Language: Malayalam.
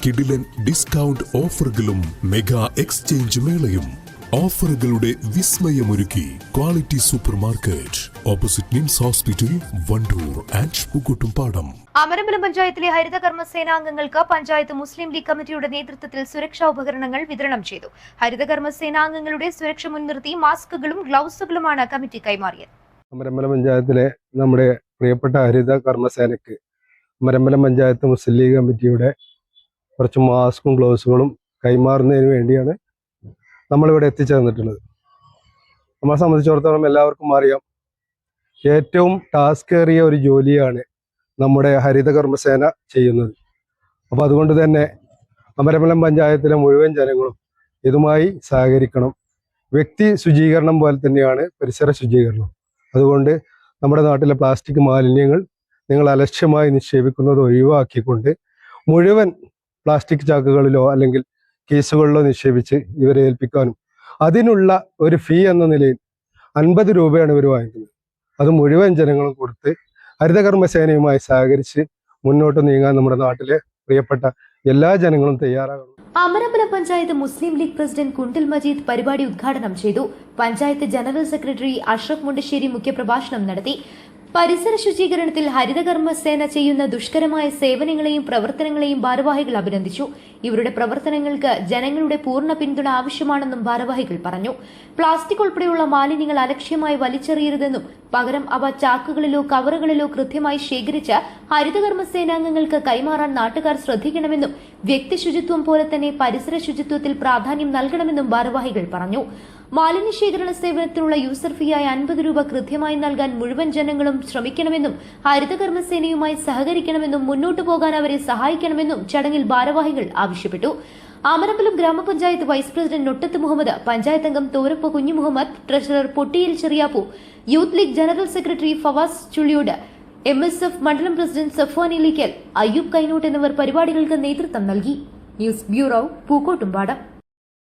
കിടിലൻ ഡിസ്കൗണ്ട് ഓഫറുകളും മെഗാ എക്സ്ചേഞ്ച് മേളയും ഓഫറുകളുടെ വിസ്മയമൊരുക്കി quality supermarket opposite NIMS hospital Wandoor and Pookkottumpadam. Amarambalam പഞ്ചായത്തിലെ ഹരിതകർമ്മ സേനാംഗങ്ങൾക്ക് പഞ്ചായത്ത് മുസ്ലിം ലീഗ് കമ്മിറ്റിയുടെ നേതൃത്വത്തിൽ സുരക്ഷാ ഉപകരണങ്ങൾ വിതരണം ചെയ്തു. ഹരിതകർമ്മ സേനാംഗങ്ങളുടെ സുരക്ഷ മുൻനിർത്തി മാസ്കുകളും ഗ്ലൗസുകളുമാണ് കമ്മിറ്റി കൈമാറിയത്. അമരമ്പലം പഞ്ചായത്തിലെ നമ്മുടെ പ്രിയപ്പെട്ട ഹരിത കർമ്മസേനയ്ക്ക് അമരമ്പലം പഞ്ചായത്ത് മുസ്ലിം ലീഗ് കമ്മിറ്റിയുടെ കുറച്ച് മാസ്കും ഗ്ലൗസുകളും കൈമാറുന്നതിന് വേണ്ടിയാണ് നമ്മളിവിടെ എത്തിച്ചേർന്നിട്ടുള്ളത്. നമ്മളെ സംബന്ധിച്ചിടത്തോളം എല്ലാവർക്കും അറിയാം, ഏറ്റവും ടാസ്ക് ഏറിയ ഒരു ജോലിയാണ് നമ്മുടെ ഹരിത കർമ്മസേന ചെയ്യുന്നത്. അപ്പോൾ അതുകൊണ്ട് തന്നെ അമരമ്പലം പഞ്ചായത്തിലെ മുഴുവൻ ജനങ്ങളും ഇതുമായി സഹകരിക്കണം. വ്യക്തി ശുചീകരണം പോലെ തന്നെയാണ് പരിസര ശുചീകരണം. അതുകൊണ്ട് നമ്മുടെ നാട്ടിലെ പ്ലാസ്റ്റിക് മാലിന്യങ്ങൾ നിങ്ങൾ അലക്ഷ്യമായി നിക്ഷേപിക്കുന്നത് ഒഴിവാക്കിക്കൊണ്ട് മുഴുവൻ പ്ലാസ്റ്റിക് ചാക്കുകളിലോ അല്ലെങ്കിൽ കേസുകളിലോ നിക്ഷേപിച്ച് ഇവരെ ഏൽപ്പിക്കാനും അതിനുള്ള ഒരു ഫീ എന്ന നിലയിൽ 50 രൂപയാണ് ഇവർ വാങ്ങിക്കുന്നത്. അത് മുഴുവൻ ജനങ്ങളും കൊടുത്ത് ഹരിതകർമ്മസേനയുമായി സഹകരിച്ച് മുന്നോട്ട് നീങ്ങാൻ നമ്മുടെ നാട്ടിലെ പ്രിയപ്പെട്ട എല്ലാ ജനങ്ങളും തയ്യാറാകണം. അമരമ്പലം പഞ്ചായത്ത് മുസ്ലിം ലീഗ് പ്രസിഡന്റ് കുണ്ടിൽ മജീദ് പരിപാടി ഉദ്ഘാടനം ചെയ്തു. പഞ്ചായത്ത് ജനറൽ സെക്രട്ടറി അഷ്റഫ് മുണ്ടശ്ശേരി മുഖ്യപ്രഭാഷണം നടത്തി. പരിസര ശുചീകരണത്തിൽ ഹരിതകർമ്മ സേന ചെയ്യുന്ന ദുഷ്കരമായ സേവനങ്ങളെയും പ്രവർത്തനങ്ങളെയും ഭാരവാഹികൾ അഭിനന്ദിച്ചു. ഇവരുടെ പ്രവർത്തനങ്ങൾക്ക് ജനങ്ങളുടെ പൂർണ്ണ പിന്തുണ ആവശ്യമാണെന്നും ഭാരവാഹികൾ പറഞ്ഞു. പ്ലാസ്റ്റിക് ഉൾപ്പെടെയുള്ള മാലിന്യങ്ങൾ അലക്ഷ്യമായി വലിച്ചെറിയരുതെന്നും പകരം അവ ചാക്കുകളിലോ കവറുകളിലോ കൃത്യമായി ശേഖരിച്ച് ഹരിതകർമ്മ സേനാംഗങ്ങൾക്ക് കൈമാറാൻ നാട്ടുകാർ ശ്രദ്ധിക്കണമെന്നും വ്യക്തി ശുചിത്വം പോലെ തന്നെ പരിസര ശുചിത്വത്തിൽ പ്രാധാന്യം നൽകണമെന്നും ഭാരവാഹികൾ പറഞ്ഞു. മാലിന്യ ശേഖരണ സേവനത്തിനുള്ള യൂസർ ഫീയായ 50 രൂപ കൃത്യമായി നൽകാൻ മുഴുവൻ ജനങ്ങളും ശ്രമിക്കണമെന്നും ഹരിതകർമ്മസേനയുമായി സഹകരിക്കണമെന്നും മുന്നോട്ടു പോകാൻ അവരെ സഹായിക്കണമെന്നും ചടങ്ങിൽ ഭാരവാഹികൾ ആവശ്യപ്പെട്ടു. അമരമ്പലം ഗ്രാമപഞ്ചായത്ത് വൈസ് പ്രസിഡന്റ് നൊട്ടത്ത് മുഹമ്മദ്, പഞ്ചായത്ത് അംഗം തോരപ്പ് കുഞ്ഞു Muhammad, treasurer പൊട്ടിയിൽ Cheriyappu, youth league general secretary Fawaz Chulliyode, MSF മണ്ഡലം പ്രസിഡന്റ് സഫ്വാൻ ഇലിക്കൽ, അയ്യൂബ് കൈനോട്ട് എന്നിവർ പരിപാടികൾക്ക് നേതൃത്വം നൽകി. News bureau, Pookkottumpadam.